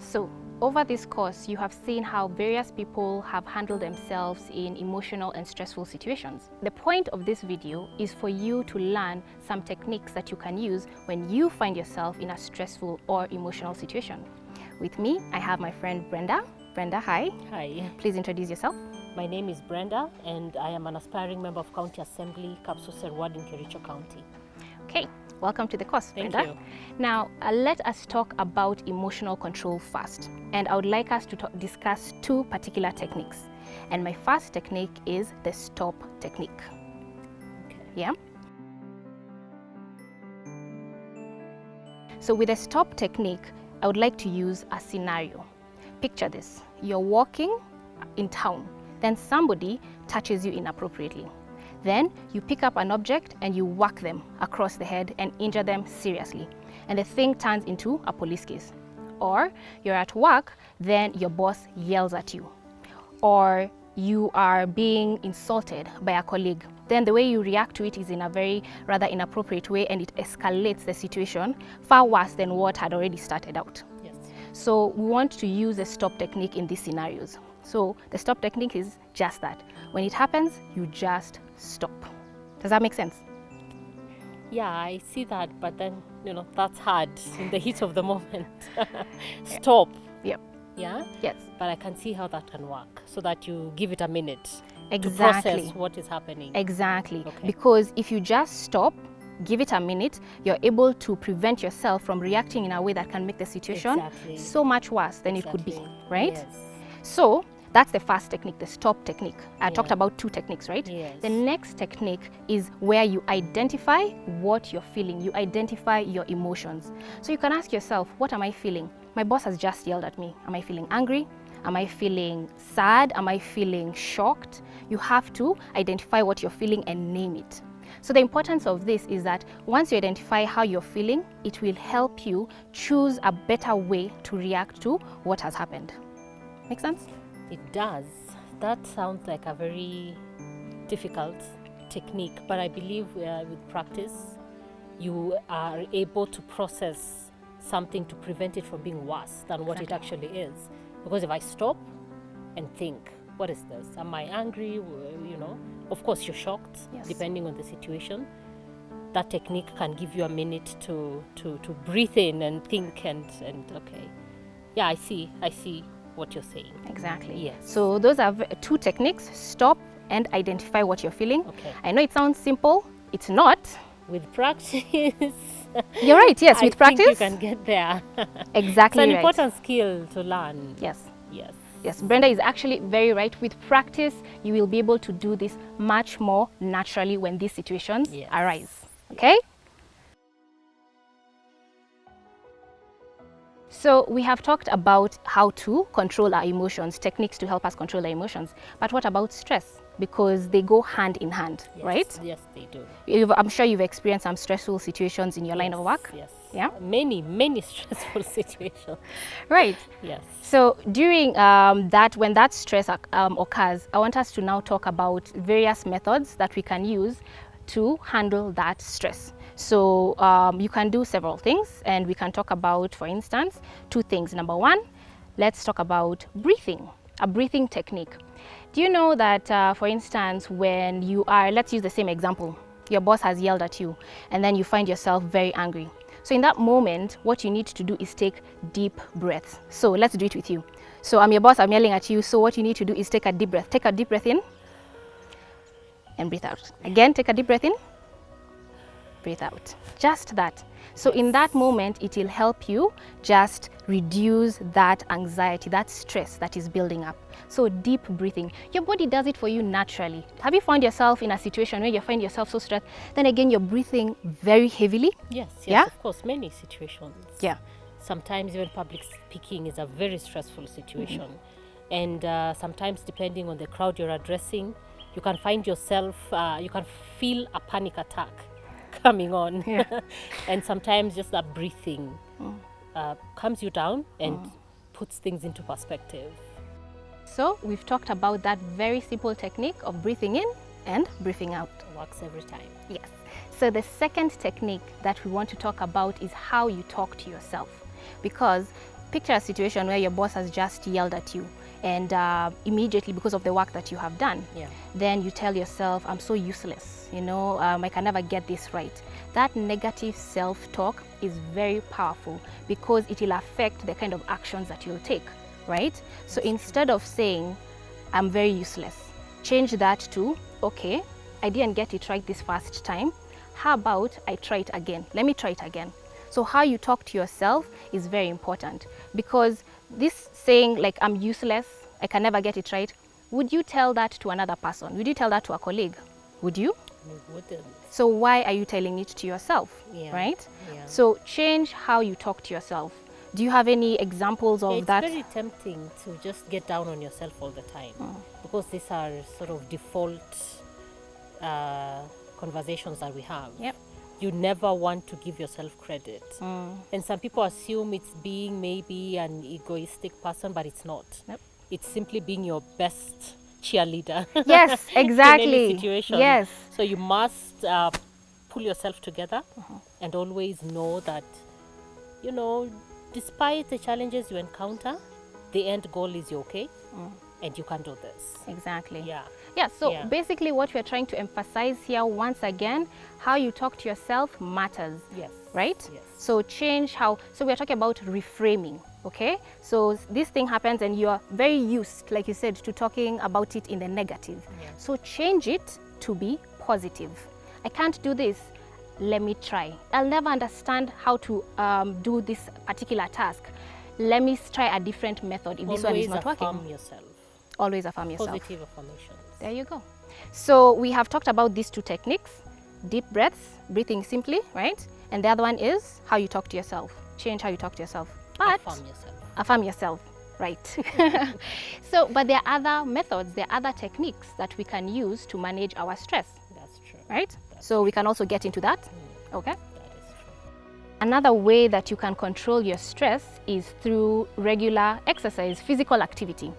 So, over this course, you have seen how various people have handled themselves in emotional and stressful situations. The point of this video is for you to learn some techniques that you can use when you find yourself in a stressful or emotional situation. With me, I have my friend Brenda. Brenda, hi. Hi. Please introduce yourself. My name is Brenda and I am an aspiring member of County Assembly, Kapsooser Ward in Kericho County. Okay, welcome to the course, Thank Brenda. you. Now, let us talk about emotional control first. And I would like us to discuss two particular techniques. And my first technique is the stop technique. Okay. Yeah? So with the stop technique, I would like to use a scenario. Picture this. You're walking in town, then somebody touches you inappropriately. Then you pick up an object and you whack them across the head and injure them seriously. And the thing turns into a police case. Or you're at work, then your boss yells at you. Or you are being insulted by a colleague. Then the way you react to it is in a very rather inappropriate way, and it escalates the situation far worse than what had already started out. Yes. So we want to use the stop technique in these scenarios. So the stop technique is just that. When it happens, you just stop. Does that make sense? Yeah, I see that, but then, that's hard in the heat of the moment. Stop. Yep. Yeah? Yes. But I can see how that can work, so that you give it a minute Exactly. to process what is happening. Exactly. Okay. Because if you just stop, give it a minute, you're able to prevent yourself from reacting in a way that can make the situation so much worse than it could be, right? Yes. So that's the first technique, the stop technique. I talked about two techniques, right? Yes. The next technique is where you identify what you're feeling. You identify your emotions. So you can ask yourself, what am I feeling? My boss has just yelled at me. Am I feeling angry? Am I feeling sad? Am I feeling shocked? You have to identify what you're feeling and name it. So the importance of this is that once you identify how you're feeling, it will help you choose a better way to react to what has happened. Make sense? It does. That sounds like a very difficult technique, but I believe with practice, you are able to process something to prevent it from being worse than what it actually is. Because if I stop and think, what is this? Am I angry? Of course you're shocked, Yes. depending on the situation. That technique can give you a minute to breathe in and think and okay. Yeah, I see what you're saying. Exactly. Yes. So those are two techniques, stop and identify what you're feeling. Okay. I know it sounds simple, it's not. With practice. You're right, yes, with practice. I think you can get there. Exactly It's an right. important skill to learn. Yes. Yes. Yes, Brenda is actually very right. With practice, you will be able to do this much more naturally when these situations Yes. arise. Okay? So we have talked about how to control our emotions, techniques to help us control our emotions. But what about stress? Because they go hand in hand, Yes. right? Yes, they do. I'm sure you've experienced some stressful situations in your line of work. Yes. Yeah? Many stressful situations. Right. Yes. So during when that stress occurs, I want us to now talk about various methods that we can use to handle that stress. So you can do several things, and we can talk about, for instance, two things. Number one, let's talk about breathing, a breathing technique. Do you know that, for instance, when you are, let's use the same example, your boss has yelled at you, and then you find yourself very angry. So in that moment, what you need to do is take deep breaths. So let's do it with you. So I'm your boss, I'm yelling at you. So what you need to do is take a deep breath. Take a deep breath in and breathe out. Again, take a deep breath in, breathe out. Just that. So in that moment, it will help you just reduce that anxiety, that stress that is building up. So deep breathing. Your body does it for you naturally. Have you found yourself in a situation where you find yourself so stressed, then again you're breathing very heavily? Yes, Yeah? of course, many situations. Yeah. Sometimes even public speaking is a very stressful situation. And sometimes depending on the crowd you're addressing, you can find yourself, you can feel a panic attack coming on. Yeah. And sometimes just that breathing calms you down and puts things into perspective. So we've talked about that very simple technique of breathing in and breathing out. It works every time. Yes. So the second technique that we want to talk about is how you talk to yourself. Because picture a situation where your boss has just yelled at you, and immediately, because of the work that you have done, then you tell yourself, I'm so useless, I can never get this right. That negative self-talk is very powerful because it will affect the kind of actions that you'll take, right? So instead of saying, I'm very useless, change that to, okay, I didn't get it right this first time. How about I try it again? Let me try it again. So how you talk to yourself is very important, because this saying like, I'm useless, I can never get it right, would you tell that to another person? Would you tell that to a colleague? Would you? I wouldn't. So why are you telling it to yourself, right? Yeah. So change how you talk to yourself. Do you have any examples of that? It's very tempting to just get down on yourself all the time, because these are sort of default conversations that we have. Yep. You never want to give yourself credit. And some people assume it's being maybe an egoistic person, but it's not. Yep. It's simply being your best cheerleader. Yes, exactly. In any situation. Yes. So you must pull yourself together and always know that, despite the challenges you encounter, the end goal is you're okay and you can do this. Exactly. Yeah. Yeah, so basically what we're trying to emphasize here once again, how you talk to yourself matters. Yes. Right? Yes. So change how, so we're talking about reframing, okay? So this thing happens and you're very used, like you said, to talking about it in the negative. Yeah. So change it to be positive. I can't do this. Let me try. I'll never understand how to do this particular task. Let me try a different method if this one is not working. Always affirm yourself. Always affirm yourself. Positive affirmations. There you go. So we have talked about these two techniques, deep breaths, breathing simply, right? And the other one is how you talk to yourself. Change how you talk to yourself. But affirm yourself. Affirm yourself, right? But there are other methods, there are other techniques that we can use to manage our stress. That's true. Right? So we can also get into that. Okay? That is true. Another way that you can control your stress is through regular exercise, physical activity,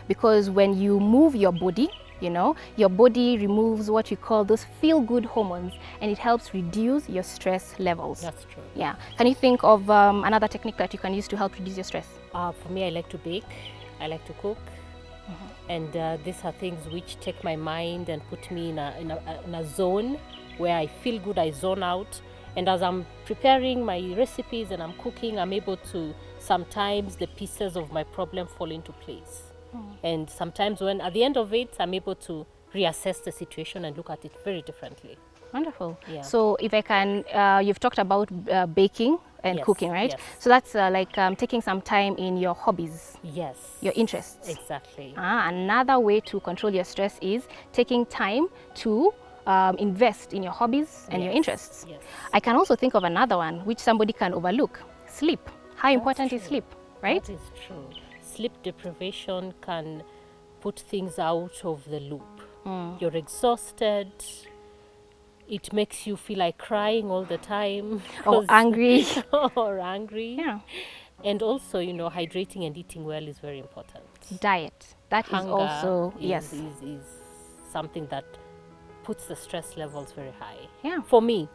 because when you move your body, your body removes what we call those feel-good hormones, and it helps reduce your stress levels. That's true. Yeah. Can you think of another technique that you can use to help reduce your stress? For me, I like to bake. I like to cook. And these are things which take my mind and put me in a zone where I feel good, I zone out. And as I'm preparing my recipes and I'm cooking, I'm able to, sometimes the pieces of my problem fall into place. And sometimes when at the end of it, I'm able to reassess the situation and look at it very differently. Wonderful. Yeah. So if I can, you've talked about baking and cooking, right? Yes. So that's like taking some time in your hobbies. Yes. Your interests. Exactly. Another way to control your stress is taking time to invest in your hobbies and your interests. Yes. I can also think of another one which somebody can overlook. Sleep. How important is sleep, right? That is true. Sleep deprivation can put things out of the loop. You're exhausted. It makes you feel like crying all the time. Or angry. Or angry. Yeah. And also, hydrating and eating well is very important. Diet. That is Hunger also, is something that puts the stress levels very high. Yeah. For me.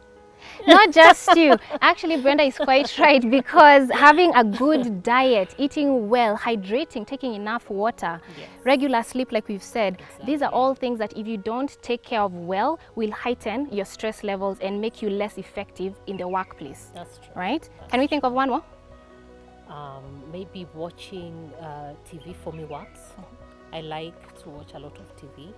Not just you. Actually, Brenda is quite right, because having a good diet, eating well, hydrating, taking enough water, regular sleep, like we've said, these are all things that if you don't take care of well, will heighten your stress levels and make you less effective in the workplace. That's true. Right? Can we think of one more? Maybe watching TV for me works. I like to watch a lot of TV.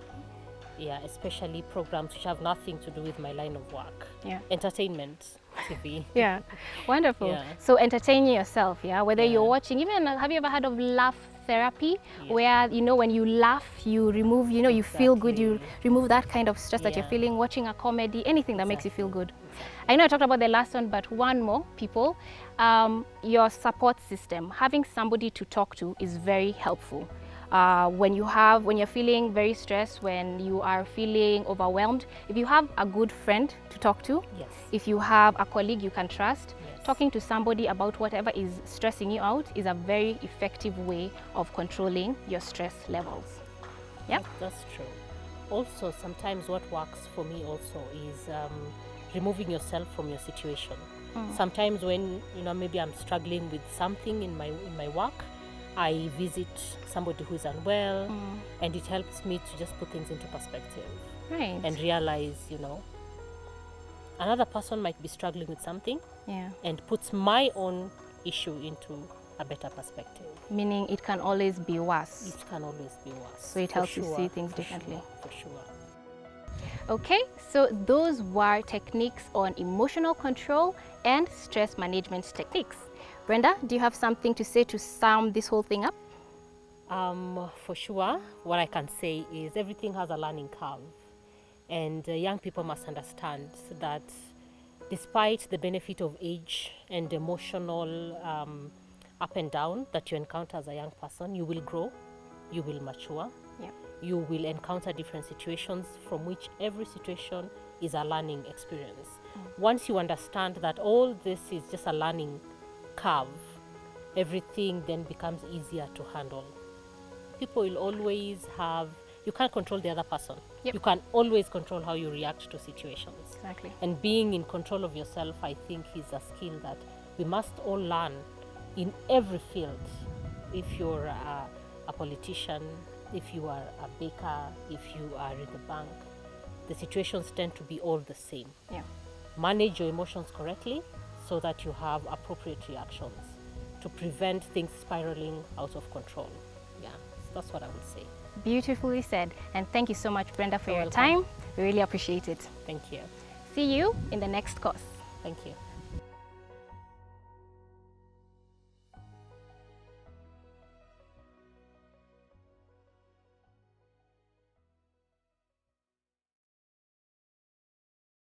Yeah, especially programs which have nothing to do with my line of work. Yeah. Entertainment TV. Yeah. Wonderful. Yeah. So entertaining yourself, whether you're watching, even have you ever heard of laugh therapy, where when you laugh, you remove, you feel good, you remove that kind of stress that you're feeling, watching a comedy, anything that makes you feel good. I know I talked about the last one, but one more, people, your support system, having somebody to talk to is very helpful. When you're feeling very stressed, when you are feeling overwhelmed, if you have a good friend to talk to, if you have a colleague you can trust, talking to somebody about whatever is stressing you out is a very effective way of controlling your stress levels. Yeah, that's true. Also, sometimes what works for me also is removing yourself from your situation. Sometimes when, maybe I'm struggling with something in my work, I visit somebody who is unwell, and it helps me to just put things into perspective. Right. And realize, another person might be struggling with something, and puts my own issue into a better perspective. Meaning it can always be worse. It can always be worse. So it helps you see things differently. For sure. Okay, so those were techniques on emotional control and stress management techniques. Brenda, do you have something to say to sum this whole thing up? For sure, what I can say is everything has a learning curve. And young people must understand that despite the benefit of age and emotional up and down that you encounter as a young person, you will grow, you will mature, you will encounter different situations from which every situation is a learning experience. Once you understand that all this is just a learning curve, everything then becomes easier to handle. People will always have, you can't control the other person. You can always control how you react to situations. Exactly. And being in control of yourself, I think, is a skill that we must all learn in every field. If you're a politician, if you are a baker, if you are in the bank, the situations tend to be all the same. Manage your emotions correctly so that you have appropriate reactions to prevent things spiraling out of control. That's what I would say. Beautifully said. And thank you so much, Brenda, for your time. We really appreciate it. Thank you. See you in the next course. Thank you.